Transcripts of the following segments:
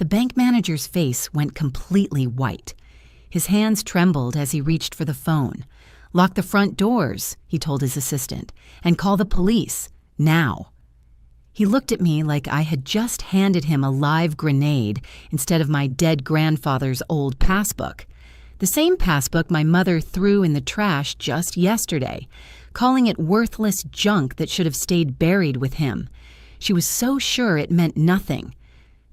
The bank manager's face went completely white. His hands trembled as he reached for the phone. "Lock the front doors," he told his assistant, "and call the police. Now." He looked at me like I had just handed him a live grenade instead of my dead grandfather's old passbook. The same passbook my mother threw in the trash just yesterday, calling it worthless junk that should have stayed buried with him. She was so sure it meant nothing.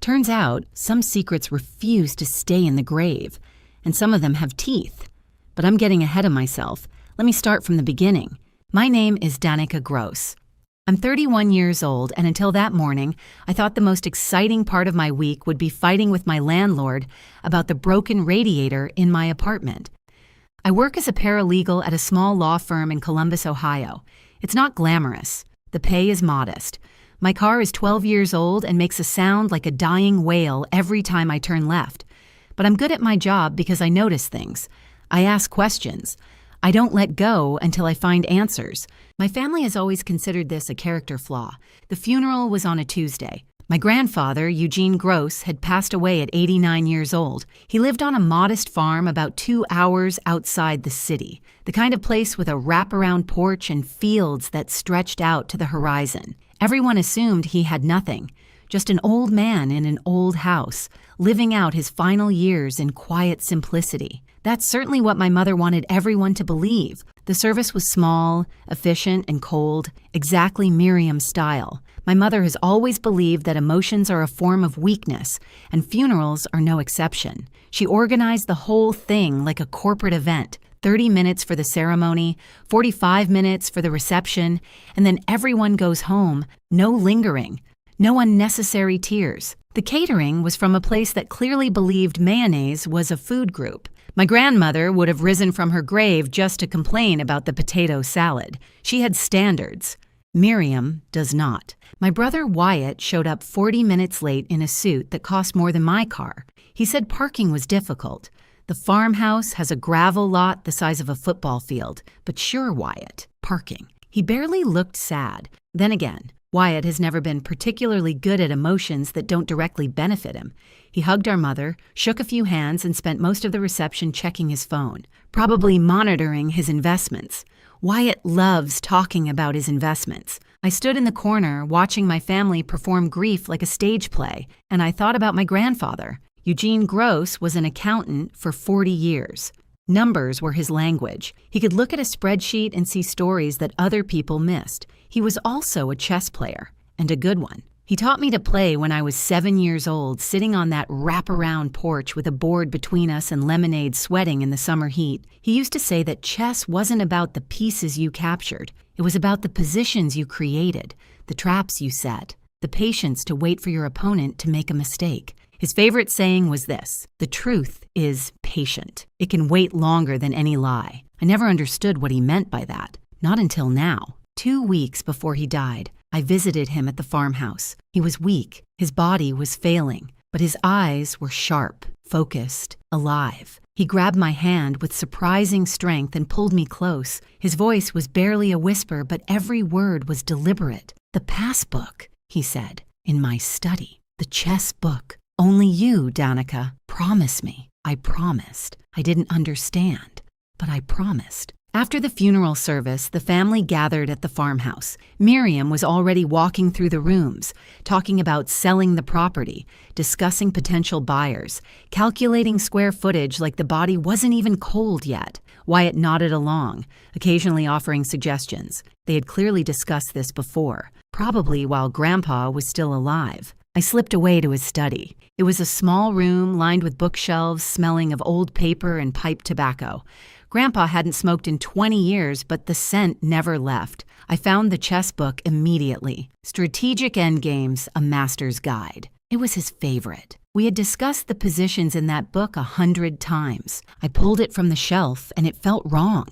Turns out, some secrets refuse to stay in the grave, and some of them have teeth. But I'm getting ahead of myself. Let me start from the beginning. My name is Danica Gross. I'm 31 years old, and until that morning, I thought the most exciting part of my week would be fighting with my landlord about the broken radiator in my apartment. I work as a paralegal at a small law firm in Columbus, Ohio. It's not glamorous. The pay is modest. My car is 12 years old and makes a sound like a dying whale every time I turn left. But I'm good at my job because I notice things. I ask questions. I don't let go until I find answers. My family has always considered this a character flaw. The funeral was on a Tuesday. My grandfather, Eugene Gross, had passed away at 89 years old. He lived on a modest farm about 2 hours outside the city, the kind of place with a wraparound porch and fields that stretched out to the horizon. Everyone assumed he had nothing, just an old man in an old house, living out his final years in quiet simplicity. That's certainly what my mother wanted everyone to believe. The service was small, efficient, and cold, exactly Miriam's style. My mother has always believed that emotions are a form of weakness, and funerals are no exception. She organized the whole thing like a corporate event, 30 minutes for the ceremony, 45 minutes for the reception, and then everyone goes home, no lingering, no unnecessary tears. The catering was from a place that clearly believed mayonnaise was a food group. My grandmother would have risen from her grave just to complain about the potato salad. She had standards. Miriam does not. My brother Wyatt showed up 40 minutes late in a suit that cost more than my car. He said parking was difficult. The farmhouse has a gravel lot the size of a football field. But sure, Wyatt, parking. He barely looked sad. Then again, Wyatt has never been particularly good at emotions that don't directly benefit him. He hugged our mother, shook a few hands, and spent most of the reception checking his phone, probably monitoring his investments. Wyatt loves talking about his investments. I stood in the corner watching my family perform grief like a stage play, and I thought about my grandfather. Eugene Gross was an accountant for 40 years. Numbers were his language. He could look at a spreadsheet and see stories that other people missed. He was also a chess player, and a good one. He taught me to play when I was 7 years old, sitting on that wraparound porch with a board between us and lemonade sweating in the summer heat. He used to say that chess wasn't about the pieces you captured. It was about the positions you created, the traps you set, the patience to wait for your opponent to make a mistake. His favorite saying was this: "The truth is patient. It can wait longer than any lie." I never understood what he meant by that, not until now. 2 weeks before he died, I visited him at the farmhouse. He was weak, his body was failing, but his eyes were sharp, focused, alive. He grabbed my hand with surprising strength and pulled me close. His voice was barely a whisper, but every word was deliberate. "The passbook," he said, "in my study. The chess book. Only you, Danica. Promise me." I promised. I didn't understand, but I promised. After the funeral service, the family gathered at the farmhouse. Miriam was already walking through the rooms, talking about selling the property, discussing potential buyers, calculating square footage like the body wasn't even cold yet. Wyatt nodded along, occasionally offering suggestions. They had clearly discussed this before, probably while Grandpa was still alive. I slipped away to his study. It was a small room lined with bookshelves smelling of old paper and pipe tobacco. Grandpa hadn't smoked in 20 years, but the scent never left. I found the chess book immediately. Strategic Endgames, a Master's Guide. It was his favorite. We had discussed the positions in that book 100 times. I pulled it from the shelf, and it felt wrong.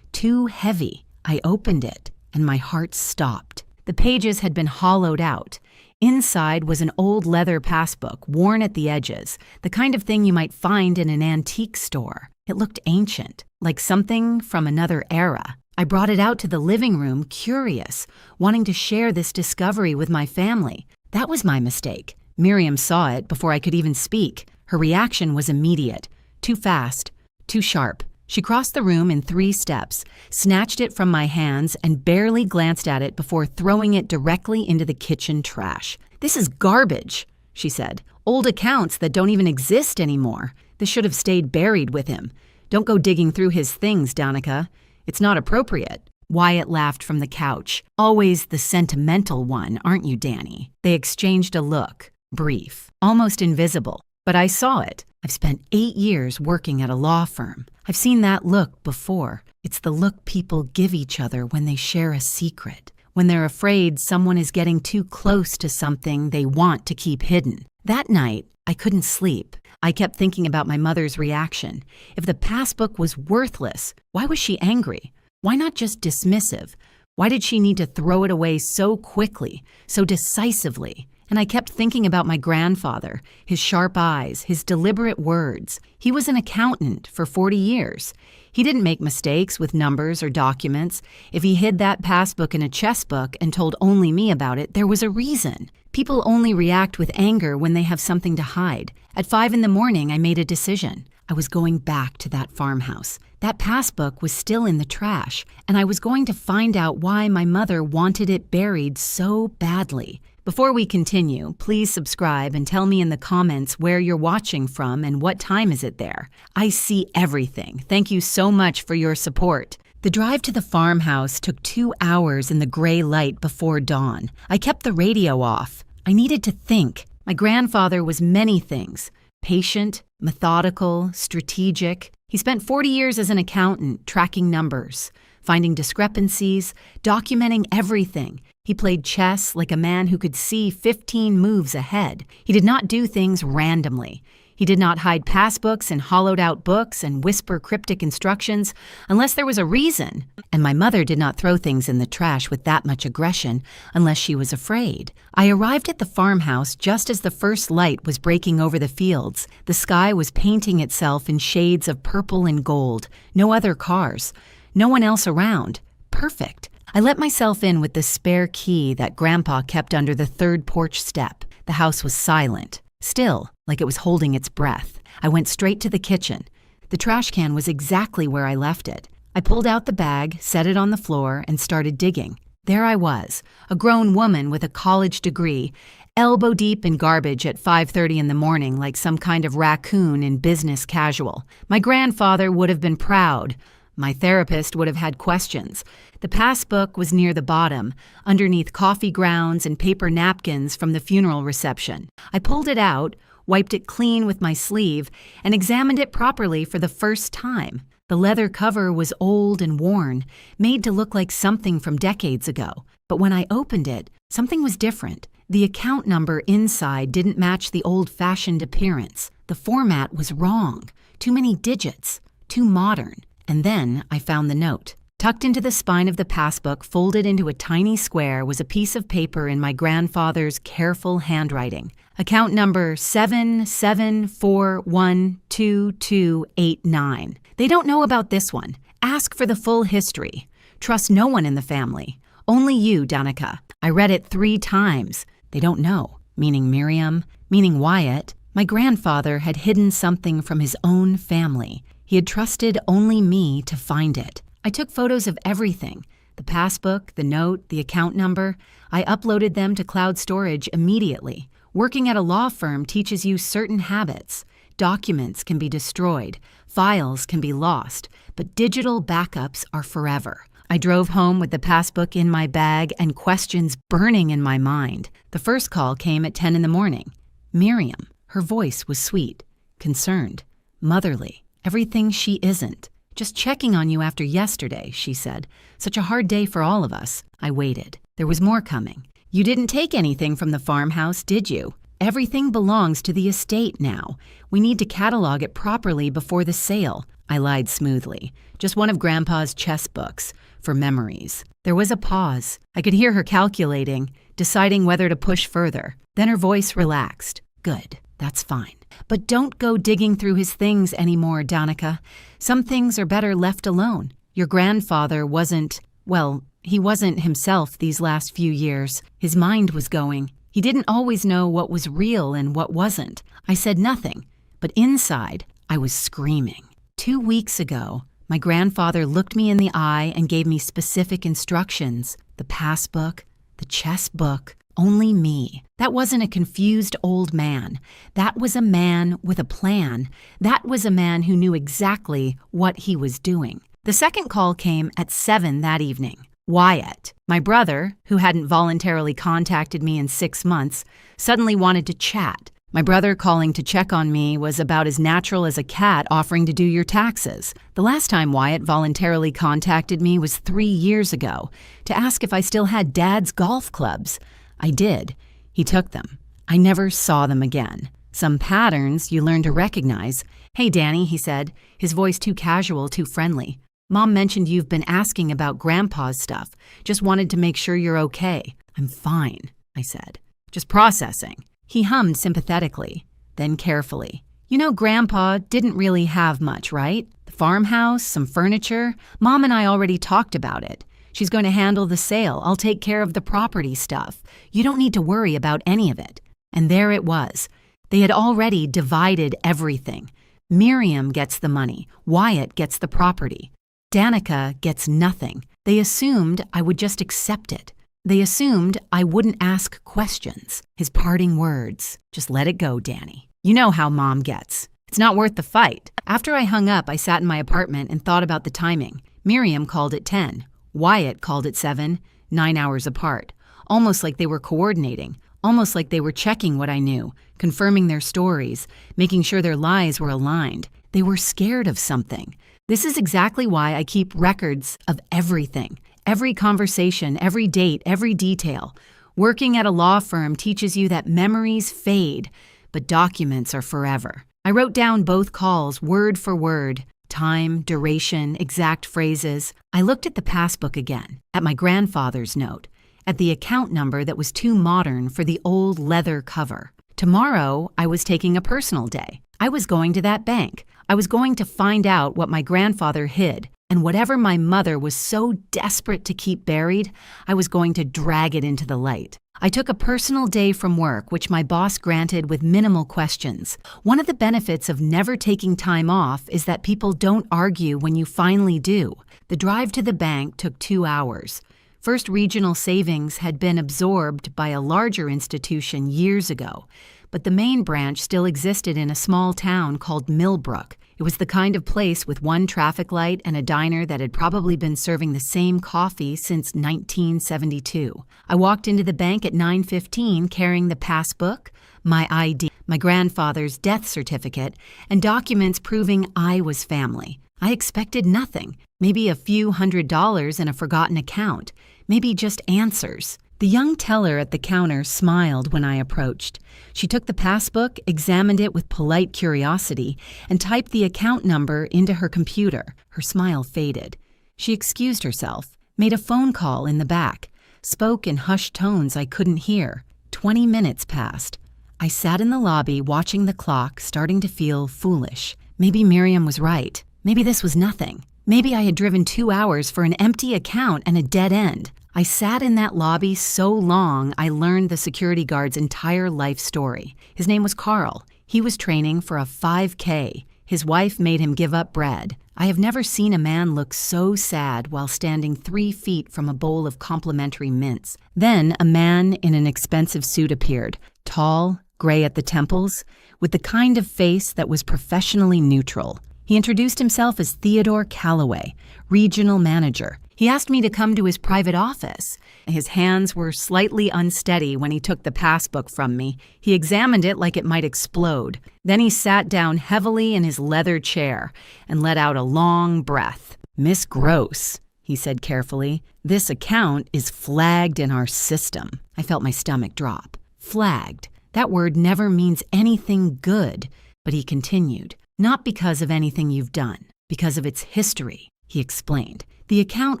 Too heavy. I opened it, and my heart stopped. The pages had been hollowed out. Inside was an old leather passbook, worn at the edges, the kind of thing you might find in an antique store. It looked ancient, like something from another era. I brought it out to the living room, curious, wanting to share this discovery with my family. That was my mistake. Miriam saw it before I could even speak. Her reaction was immediate. Too fast, too sharp. She crossed the room in 3 steps, snatched it from my hands, and barely glanced at it before throwing it directly into the kitchen trash. "This is garbage," she said. "Old accounts that don't even exist anymore. This should have stayed buried with him. Don't go digging through his things, Danica. It's not appropriate." Wyatt laughed from the couch. "Always the sentimental one, aren't you, Danny?" They exchanged a look, brief, almost invisible, but I saw it. I've spent 8 years working at a law firm. I've seen that look before. It's the look people give each other when they share a secret, when they're afraid someone is getting too close to something they want to keep hidden. That night, I couldn't sleep. I kept thinking about my mother's reaction. If the passbook was worthless, why was she angry? Why not just dismissive? Why did she need to throw it away so quickly, so decisively? And I kept thinking about my grandfather, his sharp eyes, his deliberate words. He was an accountant for 40 years. He didn't make mistakes with numbers or documents. If he hid that passbook in a chess book and told only me about it, there was a reason. People only react with anger when they have something to hide. At 5 in the morning, I made a decision. I was going back to that farmhouse. That passbook was still in the trash, and I was going to find out why my mother wanted it buried so badly. Before we continue, please subscribe and tell me in the comments where you're watching from and what time is it there. I see everything. Thank you so much for your support. The drive to the farmhouse took 2 hours in the gray light before dawn. I kept the radio off. I needed to think. My grandfather was many things. Patient, methodical, strategic. He spent 40 years as an accountant, tracking numbers, finding discrepancies, documenting everything. He played chess like a man who could see 15 moves ahead. He did not do things randomly. He did not hide passbooks in hollowed-out books and whisper cryptic instructions unless there was a reason. And my mother did not throw things in the trash with that much aggression unless she was afraid. I arrived at the farmhouse just as the first light was breaking over the fields. The sky was painting itself in shades of purple and gold. No other cars. No one else around. Perfect. I let myself in with the spare key that Grandpa kept under the 3rd porch step. The house was silent. Still, like it was holding its breath. I went straight to the kitchen. The trash can was exactly where I left it. I pulled out the bag, set it on the floor, and started digging. There I was, a grown woman with a college degree, elbow deep in garbage at 5:30 in the morning like some kind of raccoon in business casual. My grandfather would have been proud. My therapist would have had questions. The passbook was near the bottom, underneath coffee grounds and paper napkins from the funeral reception. I pulled it out, wiped it clean with my sleeve, and examined it properly for the first time. The leather cover was old and worn, made to look like something from decades ago. But when I opened it, something was different. The account number inside didn't match the old-fashioned appearance. The format was wrong. Too many digits. Too modern. And then I found the note. Tucked into the spine of the passbook, folded into a tiny square, was a piece of paper in my grandfather's careful handwriting. Account number 77412289. They don't know about this one. Ask for the full history. Trust no one in the family. Only you, Danica. I read it 3 times. They don't know. Meaning Miriam, meaning Wyatt. My grandfather had hidden something from his own family. He had trusted only me to find it. I took photos of everything. The passbook, the note, the account number. I uploaded them to cloud storage immediately. Working at a law firm teaches you certain habits. Documents can be destroyed. Files can be lost. But digital backups are forever. I drove home with the passbook in my bag and questions burning in my mind. The first call came at 10 in the morning. Miriam. Her voice was sweet, concerned, motherly. Everything she isn't. Just checking on you after yesterday, she said. Such a hard day for all of us. I waited. There was more coming. You didn't take anything from the farmhouse, did you? Everything belongs to the estate now. We need to catalog it properly before the sale. I lied smoothly. Just one of Grandpa's chess books, for memories. There was a pause. I could hear her calculating, deciding whether to push further. Then her voice relaxed. Good. That's fine. But don't go digging through his things anymore, Danica. Some things are better left alone. Your grandfather wasn't, well, he wasn't himself these last few years. His mind was going. He didn't always know what was real and what wasn't. I said nothing, but inside, I was screaming. 2 weeks ago, my grandfather looked me in the eye and gave me specific instructions. The passbook, the chess book, only me. That wasn't a confused old man. That was a man with a plan. That was a man who knew exactly what he was doing. The second call came at 7 that evening. Wyatt, my brother, who hadn't voluntarily contacted me in 6 months, suddenly wanted to chat. My brother calling to check on me was about as natural as a cat offering to do your taxes. The last time Wyatt voluntarily contacted me was 3 years ago to ask if I still had Dad's golf clubs. I did. He took them. I never saw them again. Some patterns you learn to recognize. "Hey, Danny," he said, his voice too casual, too friendly. "Mom mentioned you've been asking about Grandpa's stuff. Just wanted to make sure you're okay." "I'm fine," I said. "Just processing." He hummed sympathetically, then carefully. "You know, Grandpa didn't really have much, right? The farmhouse, some furniture. Mom and I already talked about it. She's going to handle the sale. I'll take care of the property stuff. You don't need to worry about any of it." And there it was. They had already divided everything. Miriam gets the money. Wyatt gets the property. Danica gets nothing. They assumed I would just accept it. They assumed I wouldn't ask questions. His parting words, "Just let it go, Danny. You know how Mom gets. It's not worth the fight." After I hung up, I sat in my apartment and thought about the timing. Miriam called at 10. Wyatt called at 7, 9 hours apart. Almost like they were coordinating. Almost like they were checking what I knew, confirming their stories, making sure their lies were aligned. They were scared of something. This is exactly why I keep records of everything. Every conversation, every date, every detail. Working at a law firm teaches you that memories fade, but documents are forever. I wrote down both calls, word for word. Time, duration, exact phrases. I looked at the passbook again, at my grandfather's note, at the account number that was too modern for the old leather cover. Tomorrow, I was taking a personal day. I was going to that bank. I was going to find out what my grandfather hid, and whatever my mother was so desperate to keep buried, I was going to drag it into the light. I took a personal day from work, which my boss granted with minimal questions. One of the benefits of never taking time off is that people don't argue when you finally do. The drive to the bank took 2 hours. First Regional Savings had been absorbed by a larger institution years ago, but the main branch still existed in a small town called Millbrook. It was the kind of place with one traffic light and a diner that had probably been serving the same coffee since 1972. I walked into the bank at 9:15 carrying the passbook, my ID, my grandfather's death certificate, and documents proving I was family. I expected nothing, maybe a few $100s in a forgotten account, maybe just answers. The young teller at the counter smiled when I approached. She took the passbook, examined it with polite curiosity, and typed the account number into her computer. Her smile faded. She excused herself, made a phone call in the back, spoke in hushed tones I couldn't hear. 20 minutes passed. I sat in the lobby watching the clock, starting to feel foolish. Maybe Miriam was right. Maybe this was nothing. Maybe I had driven 2 hours for an empty account and a dead end. I sat in that lobby so long I learned the security guard's entire life story. His name was Carl. He was training for a 5K. His wife made him give up bread. I have never seen a man look so sad while standing 3 feet from a bowl of complimentary mints. Then a man in an expensive suit appeared, tall, gray at the temples, with the kind of face that was professionally neutral. He introduced himself as Theodore Calloway, regional manager. He asked me to come to his private office. His hands were slightly unsteady when he took the passbook from me. He examined it like it might explode. Then he sat down heavily in his leather chair and let out a long breath. "Miss Gross," he said carefully, "this account is flagged in our system." I felt my stomach drop. Flagged. That word never means anything good. But he continued. "Not because of anything you've done, because of its history," he explained. The account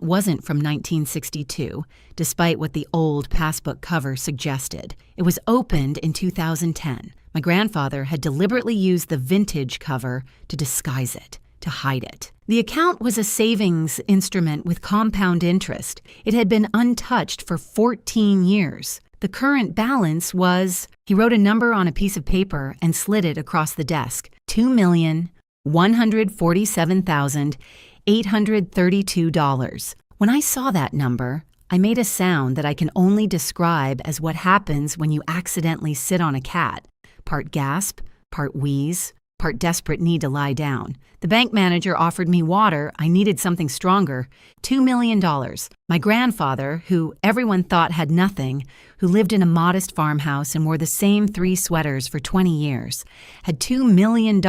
wasn't from 1962, despite what the old passbook cover suggested. It was opened in 2010. My grandfather had deliberately used the vintage cover to disguise it, to hide it. The account was a savings instrument with compound interest. It had been untouched for 14 years. The current balance was, he wrote a number on a piece of paper and slid it across the desk, $2,147,832. When I saw that number, I made a sound that I can only describe as what happens when you accidentally sit on a cat. Part gasp, part wheeze, part desperate need to lie down. The bank manager offered me water. I needed something stronger. $2 million. My grandfather, who everyone thought had nothing, who lived in a modest farmhouse and wore the same 3 sweaters for 20 years, had $2 million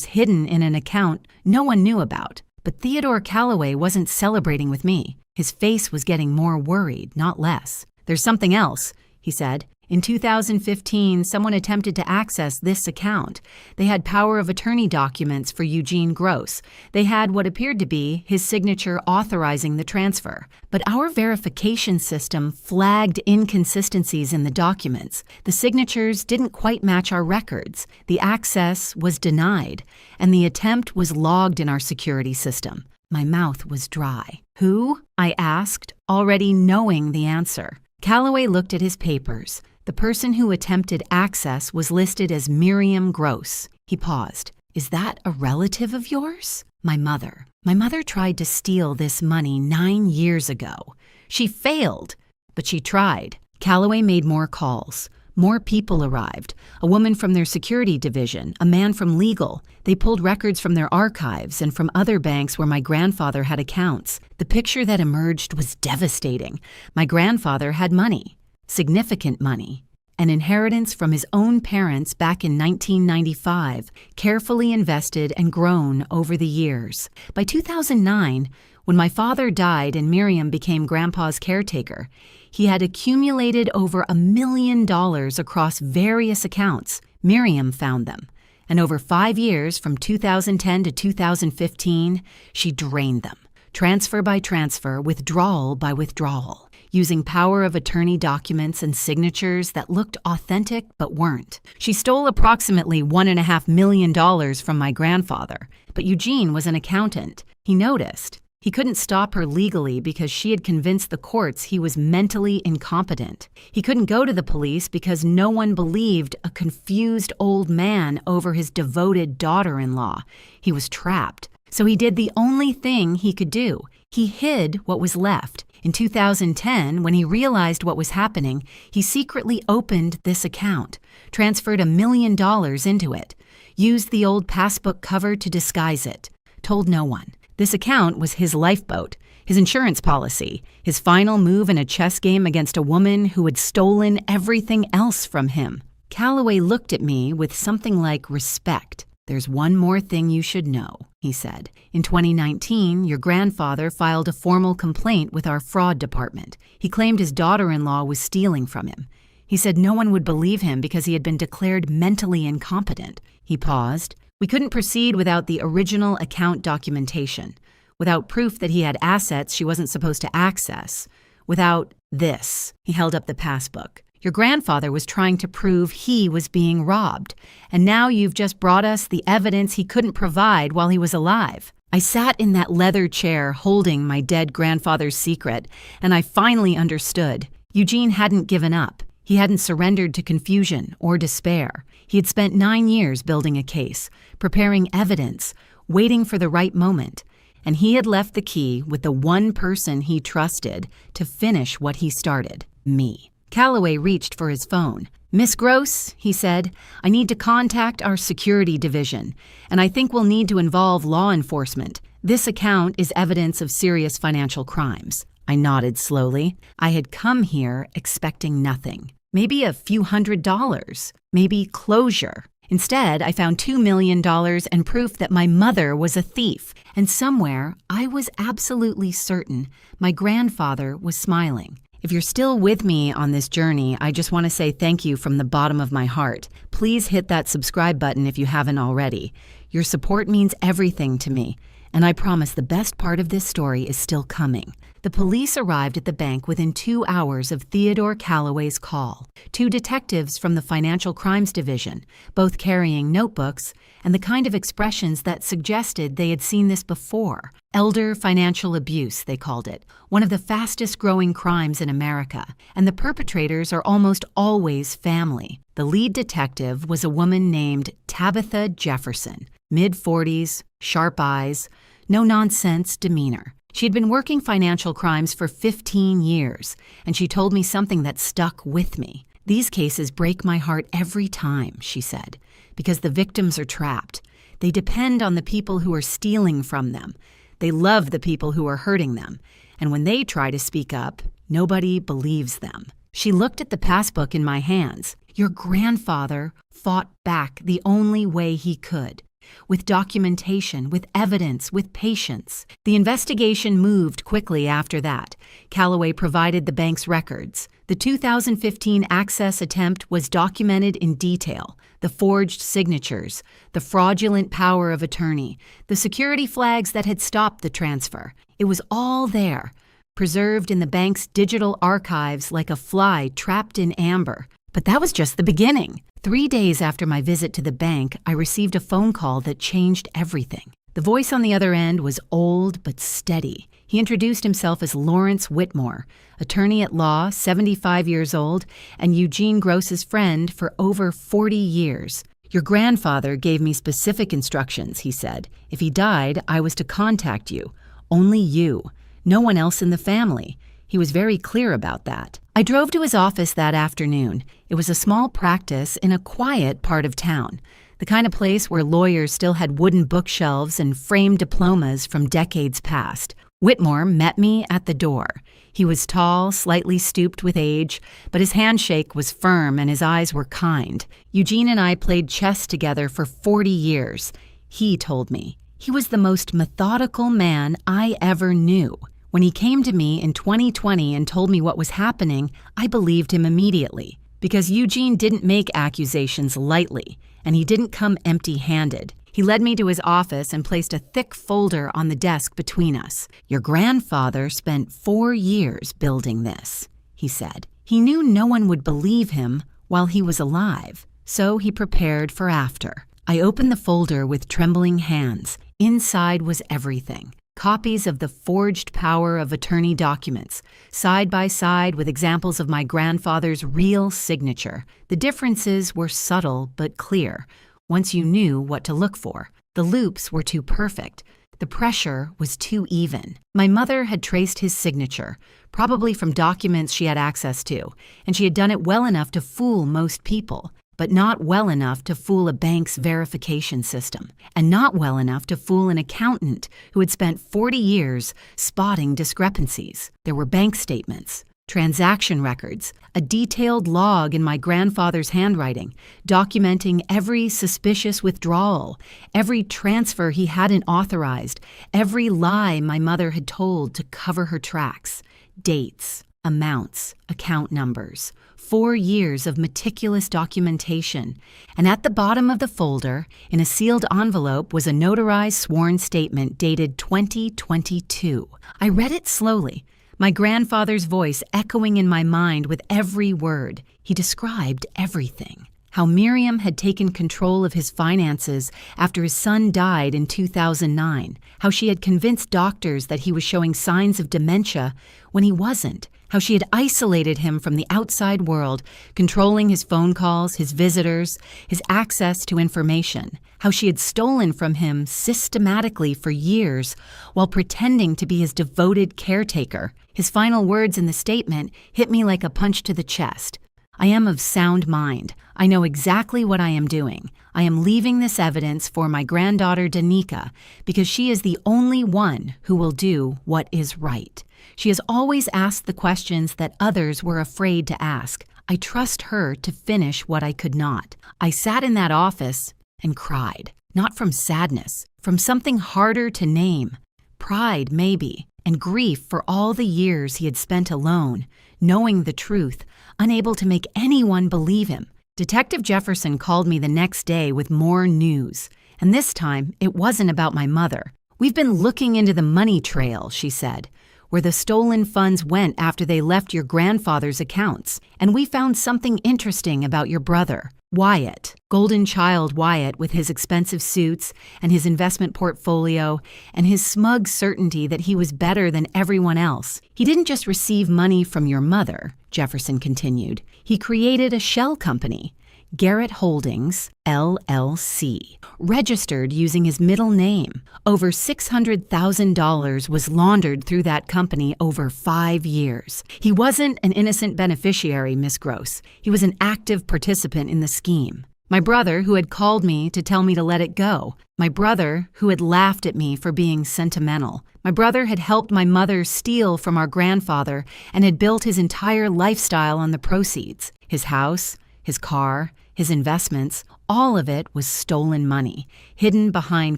hidden in an account no one knew about. But Theodore Calloway wasn't celebrating with me. His face was getting more worried, not less. "There's something else," he said. "In 2015, someone attempted to access this account. They had power of attorney documents for Eugene Gross. They had what appeared to be his signature authorizing the transfer. But our verification system flagged inconsistencies in the documents. The signatures didn't quite match our records. The access was denied, and the attempt was logged in our security system." My mouth was dry. "Who?" I asked, already knowing the answer. Calloway looked at his papers. The person who attempted access was listed as Miriam Gross. He paused. "Is that a relative of yours?" "My mother. My mother tried to steal this money 9 years ago. She failed, but she tried." Calloway made more calls. More people arrived. A woman from their security division, a man from legal. They pulled records from their archives and from other banks where my grandfather had accounts. The picture that emerged was devastating. My grandfather had money, significant money, an inheritance from his own parents back in 1995, carefully invested and grown over the years. By 2009, when my father died and Miriam became Grandpa's caretaker, he had accumulated over $1 million across various accounts. Miriam found them. And over 5 years, from 2010 to 2015, she drained them. Transfer by transfer, withdrawal by withdrawal, using power of attorney documents and signatures that looked authentic but weren't. She stole approximately $1.5 million from my grandfather, but Eugene was an accountant. He noticed. He couldn't stop her legally because she had convinced the courts he was mentally incompetent. He couldn't go to the police because no one believed a confused old man over his devoted daughter-in-law. He was trapped. So he did the only thing he could do. He hid what was left. In 2010, when he realized what was happening, he secretly opened this account, transferred $1 million into it, used the old passbook cover to disguise it, told no one. This account was his lifeboat, his insurance policy, his final move in a chess game against a woman who had stolen everything else from him. Calloway looked at me with something like respect. "There's one more thing you should know," he said. "In 2019, your grandfather filed a formal complaint with our fraud department. He claimed his daughter-in-law was stealing from him. He said no one would believe him because he had been declared mentally incompetent." He paused. "We couldn't proceed without the original account documentation, without proof that he had assets she wasn't supposed to access, without this." He held up the passbook. "Your grandfather was trying to prove he was being robbed, and now you've just brought us the evidence he couldn't provide while he was alive." I sat in that leather chair holding my dead grandfather's secret, and I finally understood. Eugene hadn't given up. He hadn't surrendered to confusion or despair. He had spent 9 years building a case, preparing evidence, waiting for the right moment, and he had left the key with the one person he trusted to finish what he started, me. Calloway reached for his phone. "Miss Gross," he said, "I need to contact our security division, and I think we'll need to involve law enforcement. This account is evidence of serious financial crimes." I nodded slowly. I had come here expecting nothing. Maybe a few $100s, maybe closure. Instead, I found $2 million and proof that my mother was a thief. And somewhere, I was absolutely certain my grandfather was smiling. If you're still with me on this journey, I just want to say thank you from the bottom of my heart. Please hit that subscribe button if you haven't already. Your support means everything to me. And I promise the best part of this story is still coming. The police arrived at the bank within 2 hours of Theodore Calloway's call. 2 detectives from the Financial Crimes Division, both carrying notebooks and the kind of expressions that suggested they had seen this before. Elder financial abuse, they called it, one of the fastest growing crimes in America, and the perpetrators are almost always family. The lead detective was a woman named Tabitha Jefferson, mid-40s, sharp eyes, no-nonsense demeanor. She had been working financial crimes for 15 years, and she told me something that stuck with me. "These cases break my heart every time," she said, "because the victims are trapped. They depend on the people who are stealing from them. They love the people who are hurting them. And when they try to speak up, nobody believes them." She looked at the passbook in my hands. "Your grandfather fought back the only way he could. With documentation, with evidence, with patience." The investigation moved quickly after that. Calloway provided the bank's records. The 2015 access attempt was documented in detail. The forged signatures, the fraudulent power of attorney, the security flags that had stopped the transfer. It was all there, preserved in the bank's digital archives like a fly trapped in amber. But that was just the beginning. 3 days after my visit to the bank, I received a phone call that changed everything. The voice on the other end was old but steady. He introduced himself as Lawrence Whitmore, attorney at law, 75 years old, and Eugene Gross's friend for over 40 years. "Your grandfather gave me specific instructions," he said. "If he died, I was to contact you. Only you. No one else in the family. He was very clear about that." I drove to his office that afternoon. It was a small practice in a quiet part of town, the kind of place where lawyers still had wooden bookshelves and framed diplomas from decades past. Whitmore met me at the door. He was tall, slightly stooped with age, but his handshake was firm and his eyes were kind. "Eugene and I played chess together for 40 years. He told me. He was the most methodical man I ever knew. When he came to me in 2020 and told me what was happening, I believed him immediately, because Eugene didn't make accusations lightly, and he didn't come empty-handed. He led me to his office and placed a thick folder on the desk between us. "Your grandfather spent 4 years building this," he said. "He knew no one would believe him while he was alive, so he prepared for after." I opened the folder with trembling hands. Inside was everything. Copies of the forged power of attorney documents, side by side with examples of my grandfather's real signature. The differences were subtle but clear, once you knew what to look for. The loops were too perfect. The pressure was too even. My mother had traced his signature, probably from documents she had access to, and she had done it well enough to fool most people, but not well enough to fool a bank's verification system, and not well enough to fool an accountant who had spent 40 years spotting discrepancies. There were bank statements, transaction records, a detailed log in my grandfather's handwriting, documenting every suspicious withdrawal, every transfer he hadn't authorized, every lie my mother had told to cover her tracks, dates, amounts, account numbers. 4 years of meticulous documentation, and at the bottom of the folder, in a sealed envelope, was a notarized sworn statement dated 2022. I read it slowly, my grandfather's voice echoing in my mind with every word. He described everything. How Miriam had taken control of his finances after his son died in 2009. How she had convinced doctors that he was showing signs of dementia when he wasn't. How she had isolated him from the outside world, controlling his phone calls, his visitors, his access to information. How she had stolen from him systematically for years while pretending to be his devoted caretaker. His final words in the statement hit me like a punch to the chest. "I am of sound mind. I know exactly what I am doing. I am leaving this evidence for my granddaughter Danica because she is the only one who will do what is right. She has always asked the questions that others were afraid to ask. I trust her to finish what I could not." I sat in that office and cried, not from sadness, from something harder to name. Pride, maybe, and grief for all the years he had spent alone, knowing the truth, unable to make anyone believe him. Detective Jefferson called me the next day with more news, and this time it wasn't about my mother. "We've been looking into the money trail," she said, "where the stolen funds went after they left your grandfather's accounts, and we found something interesting about your brother, Wyatt, golden child Wyatt, with his expensive suits and his investment portfolio and his smug certainty that he was better than everyone else. He didn't just receive money from your mother," Jefferson continued. "He created a shell company, Garrett Holdings, LLC, registered using his middle name. Over $600,000 was laundered through that company over 5 years. He wasn't an innocent beneficiary, Miss Gross. He was an active participant in the scheme. My brother, who had called me to tell me to let it go. My brother, who had laughed at me for being sentimental. My brother had helped my mother steal from our grandfather and had built his entire lifestyle on the proceeds. His house, his car, his investments, all of it was stolen money, hidden behind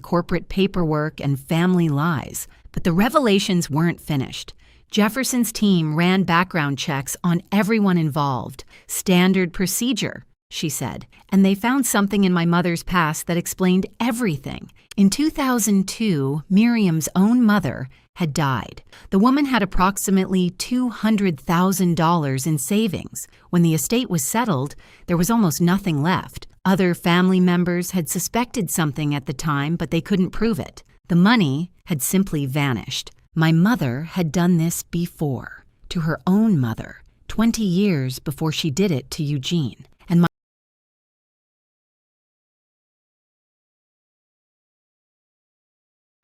corporate paperwork and family lies. But the revelations weren't finished. Jefferson's team ran background checks on everyone involved. Standard procedure, she said, and they found something in my mother's past that explained everything. In 2002, Miriam's own mother had died. The woman had approximately $200,000 in savings. When the estate was settled, there was almost nothing left. Other family members had suspected something at the time, but they couldn't prove it. The money had simply vanished. My mother had done this before, to her own mother, 20 years before she did it to Eugene. And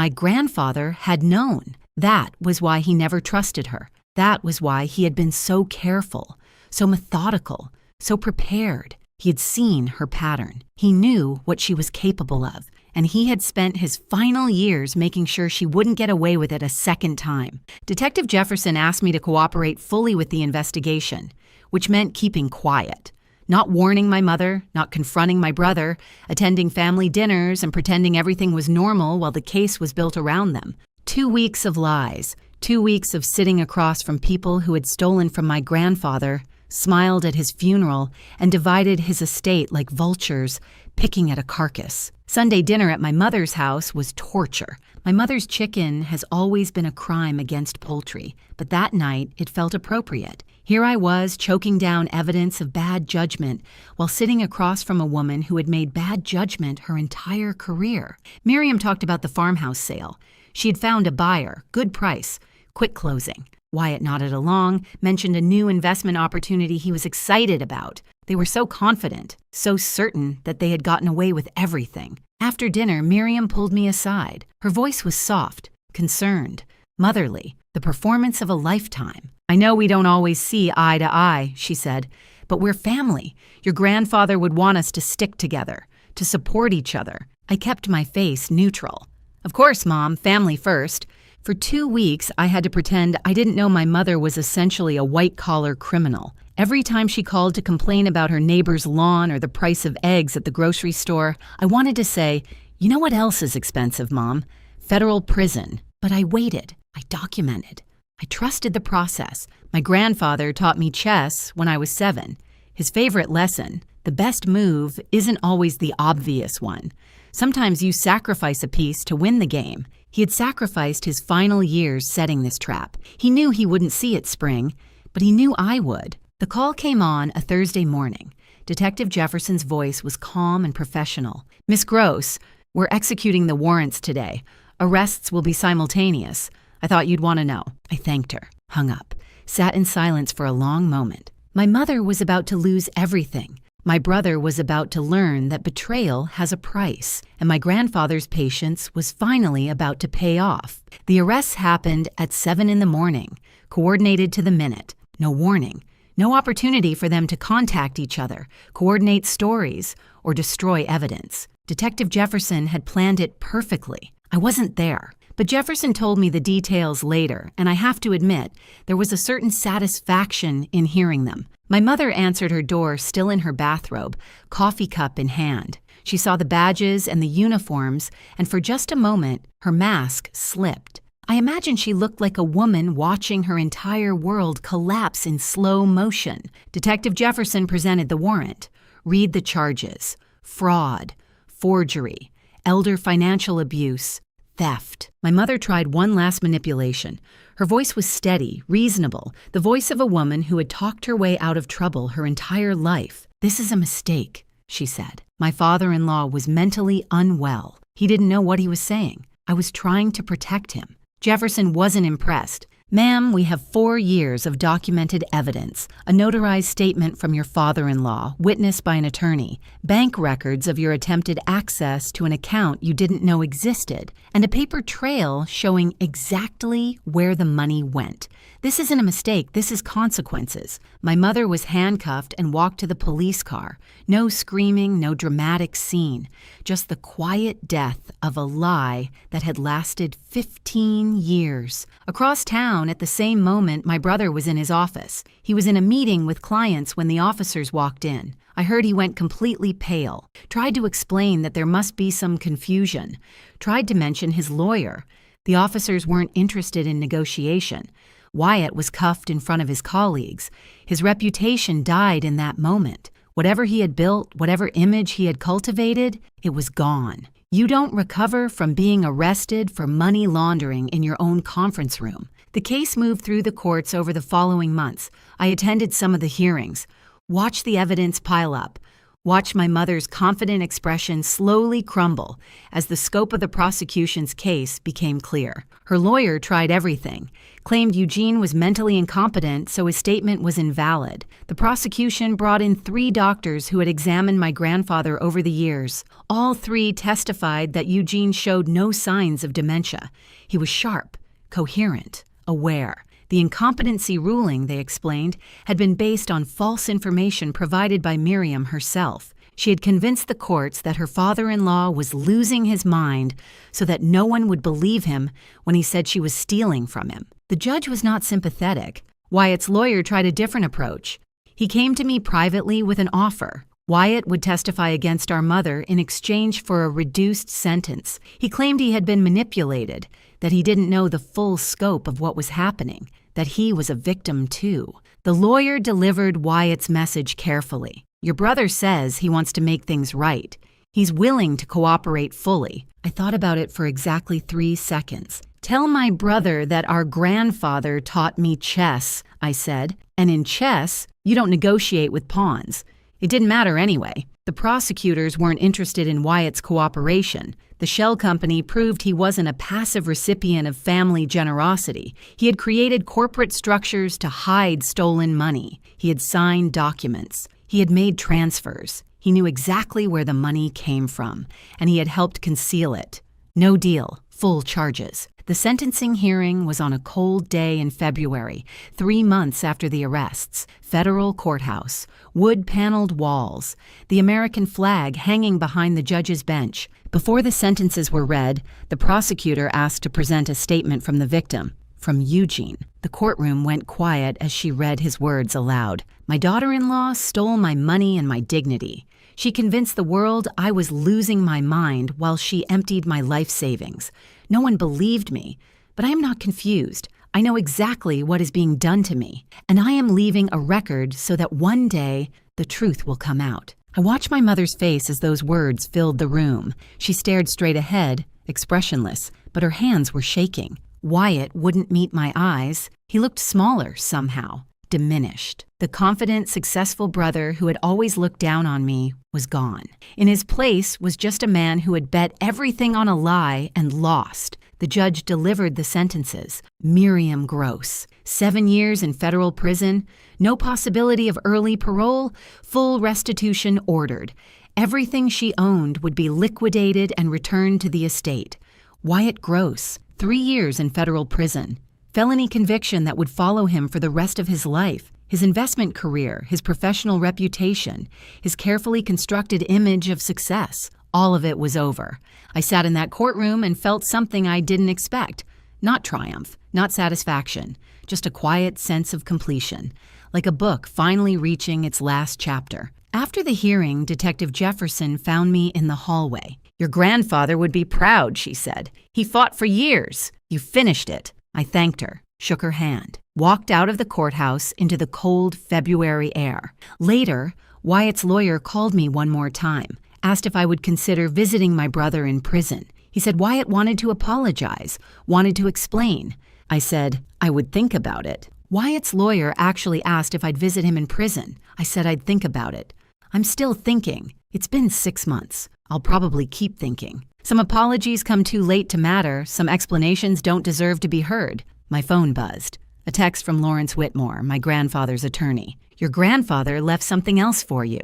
my grandfather had known. That was why he never trusted her. That was why he had been so careful, so methodical, so prepared. He had seen her pattern. He knew what she was capable of, and he had spent his final years making sure she wouldn't get away with it a second time. Detective Jefferson asked me to cooperate fully with the investigation, which meant keeping quiet. Not warning my mother, not confronting my brother, attending family dinners and pretending everything was normal while the case was built around them. 2 weeks of lies, 2 weeks of sitting across from people who had stolen from my grandfather, smiled at his funeral, and divided his estate like vultures, picking at a carcass. Sunday dinner at my mother's house was torture. My mother's chicken has always been a crime against poultry, but that night it felt appropriate. Here I was, choking down evidence of bad judgment while sitting across from a woman who had made bad judgment her entire career. Miriam talked about the farmhouse sale. She had found a buyer, good price, quick closing. Wyatt nodded along, mentioned a new investment opportunity he was excited about. They were so confident, so certain that they had gotten away with everything. After dinner, Miriam pulled me aside. Her voice was soft, concerned, motherly, the performance of a lifetime. "I know we don't always see eye to eye," she said, "but we're family. Your grandfather would want us to stick together, to support each other." I kept my face neutral. "Of course, Mom, family first." For 2 weeks, I had to pretend I didn't know my mother was essentially a white-collar criminal. Every time she called to complain about her neighbor's lawn or the price of eggs at the grocery store, I wanted to say, "You know what else is expensive, Mom? Federal prison." But I waited. I documented. I trusted the process. My grandfather taught me chess when I was 7. His favorite lesson, the best move isn't always the obvious one. Sometimes you sacrifice a piece to win the game. He had sacrificed his final years setting this trap. He knew he wouldn't see it spring, but he knew I would. The call came on a Thursday morning. Detective Jefferson's voice was calm and professional. "Miss Gross, we're executing the warrants today. Arrests will be simultaneous. I thought you'd want to know." I thanked her, hung up, sat in silence for a long moment. My mother was about to lose everything. My brother was about to learn that betrayal has a price, and my grandfather's patience was finally about to pay off. The arrests happened at 7 in the morning, coordinated to the minute. No warning, no opportunity for them to contact each other, coordinate stories, or destroy evidence. Detective Jefferson had planned it perfectly. I wasn't there. But Jefferson told me the details later, and I have to admit, there was a certain satisfaction in hearing them. My mother answered her door still in her bathrobe, coffee cup in hand. She saw the badges and the uniforms, and for just a moment, her mask slipped. I imagine she looked like a woman watching her entire world collapse in slow motion. Detective Jefferson presented the warrant. Read the charges: fraud, forgery, elder financial abuse, theft. My mother tried one last manipulation. Her voice was steady, reasonable, the voice of a woman who had talked her way out of trouble her entire life. "This is a mistake," she said. My father-in-law was mentally unwell. He didn't know what he was saying. I was trying to protect him. Jefferson wasn't impressed. "Ma'am, we have 4 years of documented evidence, a notarized statement from your father-in-law, witnessed by an attorney, bank records of your attempted access to an account you didn't know existed, and a paper trail showing exactly where the money went. This isn't a mistake, this is consequences." My mother was handcuffed and walked to the police car. No screaming, no dramatic scene, just the quiet death of a lie that had lasted 15 years. Across town, at the same moment, my brother was in his office. He was in a meeting with clients when the officers walked in. I heard he went completely pale, tried to explain that there must be some confusion, tried to mention his lawyer. The officers weren't interested in negotiation. Wyatt was cuffed in front of his colleagues. His reputation died in that moment. Whatever he had built, whatever image he had cultivated, it was gone. You don't recover from being arrested for money laundering in your own conference room. The case moved through the courts over the following months. I attended some of the hearings, watched the evidence pile up, watched my mother's confident expression slowly crumble as the scope of the prosecution's case became clear. Her lawyer tried everything, claimed Eugene was mentally incompetent, so his statement was invalid. The prosecution brought in 3 doctors who had examined my grandfather over the years. All 3 testified that Eugene showed no signs of dementia. He was sharp, coherent, aware. The incompetency ruling, they explained, had been based on false information provided by Miriam herself. She had convinced the courts that her father-in-law was losing his mind so that no one would believe him when he said she was stealing from him. The judge was not sympathetic. Wyatt's lawyer tried a different approach. He came to me privately with an offer. Wyatt would testify against our mother in exchange for a reduced sentence. He claimed he had been manipulated, that he didn't know the full scope of what was happening, that he was a victim too. The lawyer delivered Wyatt's message carefully. "Your brother says he wants to make things right. He's willing to cooperate fully." I thought about it for exactly 3 seconds. "Tell my brother that our grandfather taught me chess," I said. "And in chess, you don't negotiate with pawns." It didn't matter anyway. The prosecutors weren't interested in Wyatt's cooperation. The shell company proved he wasn't a passive recipient of family generosity. He had created corporate structures to hide stolen money. He had signed documents. He had made transfers. He knew exactly where the money came from, and he had helped conceal it. No deal, full charges. The sentencing hearing was on a cold day in February, 3 months after the arrests. Federal courthouse, wood-paneled walls, the American flag hanging behind the judge's bench. Before the sentences were read, the prosecutor asked to present a statement from the victim, from Eugene. The courtroom went quiet as she read his words aloud. "My daughter-in-law stole my money and my dignity. She convinced the world I was losing my mind while she emptied my life savings. No one believed me, but I am not confused. I know exactly what is being done to me, and I am leaving a record so that one day the truth will come out." I watched my mother's face as those words filled the room. She stared straight ahead, expressionless, but her hands were shaking. Wyatt wouldn't meet my eyes. He looked smaller somehow, diminished. The confident, successful brother who had always looked down on me was gone. In his place was just a man who had bet everything on a lie and lost. The judge delivered the sentences. Miriam Gross, 7 years in federal prison, no possibility of early parole, full restitution ordered. Everything she owned would be liquidated and returned to the estate. Wyatt Gross, 3 years in federal prison. Felony conviction that would follow him for the rest of his life. His investment career, his professional reputation, his carefully constructed image of success. All of it was over. I sat in that courtroom and felt something I didn't expect. Not triumph, not satisfaction, just a quiet sense of completion, like a book finally reaching its last chapter. After the hearing, Detective Jefferson found me in the hallway. "Your grandfather would be proud," she said. "He fought for years. You finished it." I thanked her, shook her hand, walked out of the courthouse into the cold February air. Later, Wyatt's lawyer called me one more time, asked if I would consider visiting my brother in prison. He said Wyatt wanted to apologize, wanted to explain. I said I would think about it. Wyatt's lawyer actually asked if I'd visit him in prison. I said I'd think about it. I'm still thinking. It's been 6 months. I'll probably keep thinking. Some apologies come too late to matter. Some explanations don't deserve to be heard. My phone buzzed. A text from Lawrence Whitmore, my grandfather's attorney. Your grandfather left something else for you.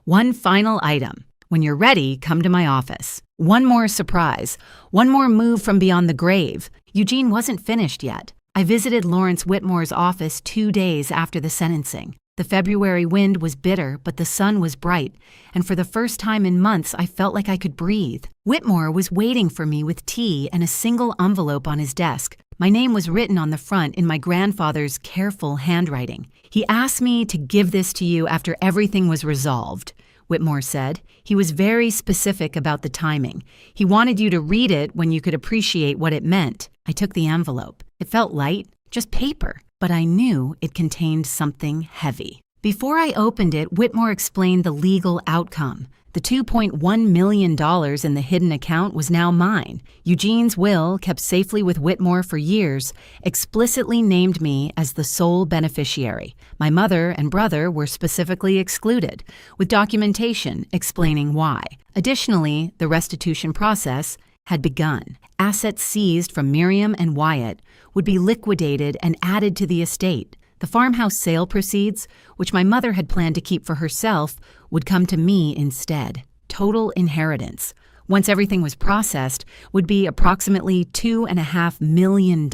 One final item. When you're ready, come to my office. One more surprise. One more move from beyond the grave. Eugene wasn't finished yet. I visited Lawrence Whitmore's office 2 days after the sentencing. The February wind was bitter, but the sun was bright, and for the first time in months, I felt like I could breathe. Whitmore was waiting for me with tea and a single envelope on his desk. My name was written on the front in my grandfather's careful handwriting. He asked me to give this to you after everything was resolved, Whitmore said. He was very specific about the timing. He wanted you to read it when you could appreciate what it meant. I took the envelope. It felt light, just paper, but I knew it contained something heavy. Before I opened it, Whitmore explained the legal outcome. The $2.1 million in the hidden account was now mine. Eugene's will, kept safely with Whitmore for years, explicitly named me as the sole beneficiary. My mother and brother were specifically excluded, with documentation explaining why. Additionally, the restitution process had begun. Assets seized from Miriam and Wyatt would be liquidated and added to the estate. The farmhouse sale proceeds, which my mother had planned to keep for herself, would come to me instead. Total inheritance, once everything was processed, would be approximately $2.5 million.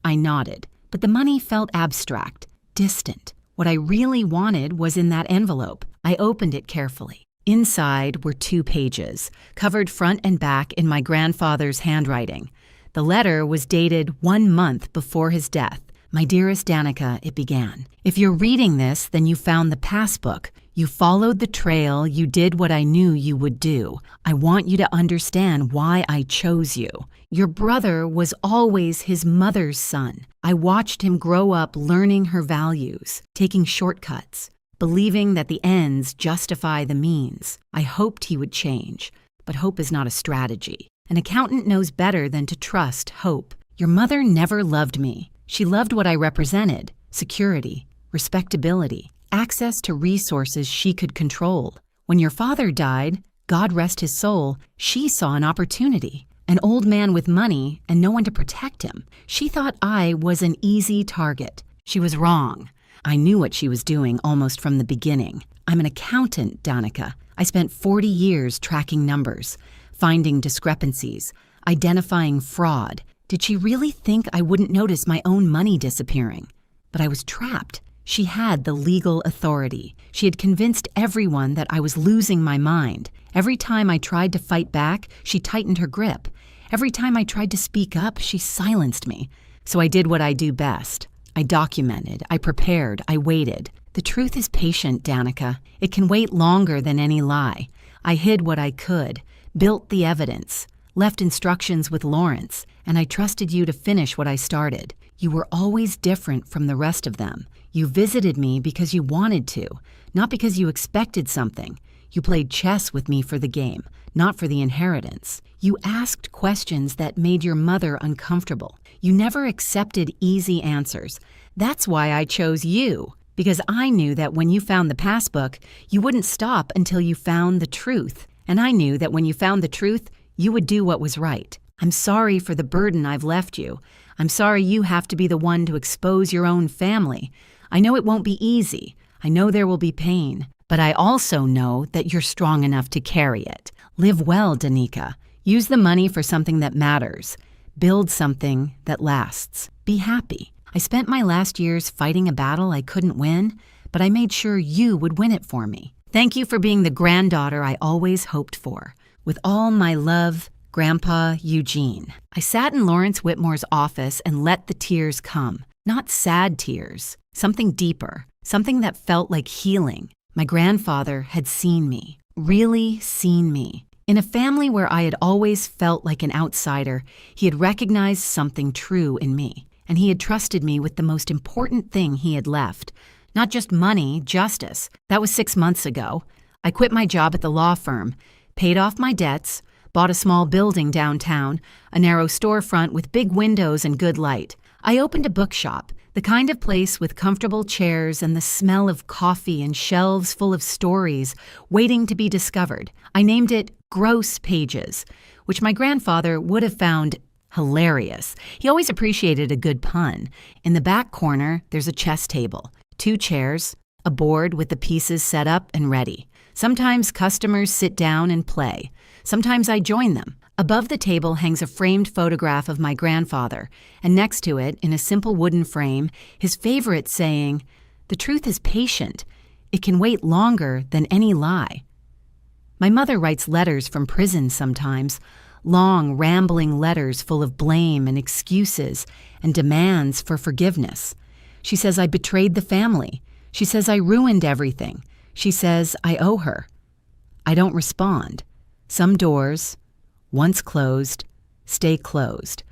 I nodded, but the money felt abstract, distant. What I really wanted was in that envelope. I opened it carefully. Inside were 2 pages, covered front and back in my grandfather's handwriting. The letter was dated 1 month before his death. My dearest Danica, it began. If you're reading this, then you found the passbook. You followed the trail. You did what I knew you would do. I want you to understand why I chose you. Your brother was always his mother's son. I watched him grow up learning her values, taking shortcuts, believing that the ends justify the means. I hoped he would change, but hope is not a strategy. An accountant knows better than to trust hope. Your mother never loved me. She loved what I represented: security, respectability, access to resources she could control. When your father died, God rest his soul, she saw an opportunity. An old man with money and no one to protect him. She thought I was an easy target. She was wrong. I knew what she was doing almost from the beginning. I'm an accountant, Danica. I spent 40 years tracking numbers, finding discrepancies, identifying fraud. Did she really think I wouldn't notice my own money disappearing? But I was trapped. She had the legal authority. She had convinced everyone that I was losing my mind. Every time I tried to fight back, she tightened her grip. Every time I tried to speak up, she silenced me. So I did what I do best. I documented, I prepared, I waited. The truth is patient, Danica. It can wait longer than any lie. I hid what I could, built the evidence, left instructions with Lawrence, and I trusted you to finish what I started. You were always different from the rest of them. You visited me because you wanted to, not because you expected something. You played chess with me for the game, not for the inheritance. You asked questions that made your mother uncomfortable. You never accepted easy answers. That's why I chose you, because I knew that when you found the passbook, you wouldn't stop until you found the truth. And I knew that when you found the truth, you would do what was right. I'm sorry for the burden I've left you. I'm sorry you have to be the one to expose your own family. I know it won't be easy. I know there will be pain. But I also know that you're strong enough to carry it. Live well, Danica. Use the money for something that matters. Build something that lasts. Be happy. I spent my last years fighting a battle I couldn't win, but I made sure you would win it for me. Thank you for being the granddaughter I always hoped for. With all my love, Grandpa Eugene. I sat in Lawrence Whitmore's office and let the tears come. Not sad tears. Something deeper. Something that felt like healing. My grandfather had seen me. Really seen me. In a family where I had always felt like an outsider, he had recognized something true in me. And he had trusted me with the most important thing he had left. Not just money, justice. That was 6 months ago. I quit my job at the law firm, paid off my debts, Bought a small building downtown, a narrow storefront with big windows and good light. I opened a bookshop, the kind of place with comfortable chairs and the smell of coffee and shelves full of stories waiting to be discovered. I named it Gross Pages, which my grandfather would have found hilarious. He always appreciated a good pun. In the back corner, there's a chess table, 2 chairs, a board with the pieces set up and ready. Sometimes customers sit down and play. Sometimes I join them. Above the table hangs a framed photograph of my grandfather, and next to it, in a simple wooden frame, his favorite saying, "The truth is patient. It can wait longer than any lie." My mother writes letters from prison sometimes, long, rambling letters full of blame and excuses and demands for forgiveness. She says I betrayed the family. She says I ruined everything. She says I owe her. I don't respond. Some doors, once closed, stay closed.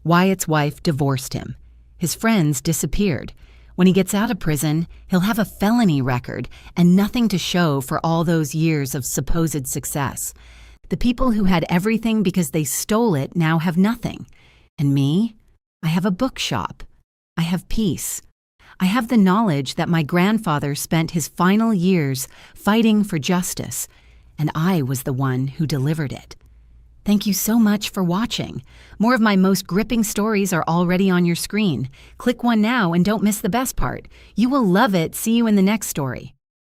Wyatt's wife divorced him. His friends disappeared. When he gets out of prison, he'll have a felony record and nothing to show for all those years of supposed success. The people who had everything because they stole it now have nothing. And me? I have a bookshop. I have peace. I have the knowledge that my grandfather spent his final years fighting for justice, and I was the one who delivered it. Thank you so much for watching. More of my most gripping stories are already on your screen. Click one now and don't miss the best part. You will love it. See you in the next story.